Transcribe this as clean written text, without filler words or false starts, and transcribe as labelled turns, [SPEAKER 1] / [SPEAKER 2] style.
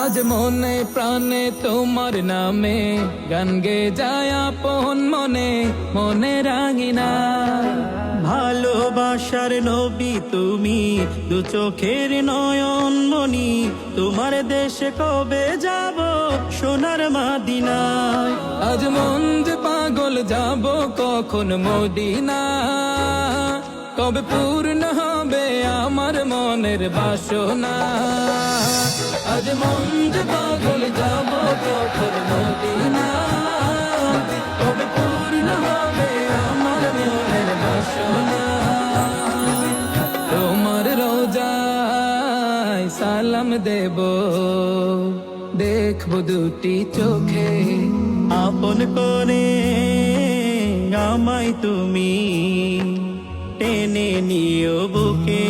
[SPEAKER 1] আজ মনে প্রাণে তোমার নামে গান গে যায় আপন মনে মনে রাঙিনা।
[SPEAKER 2] ভালোবাসার নবী তুমি, দু চোখের নয়ন মনি, তোমার দেশে কবে যাব সোনার মদিনায়।
[SPEAKER 1] আজ মন যে পাগল যাব কখন মদিনা, কবে পূর্ণ হবে আমার মনের বাসনা। আজ মন যে পাগল যাব কখন মদিনা, কবে পূর্ণ হবে আমার মনের বাসনা। তোমার রোজায় সালাম দেব, দেখবো দুটি চোখে,
[SPEAKER 2] আপন করে আমায় তুমি টেনে নিও বুকে।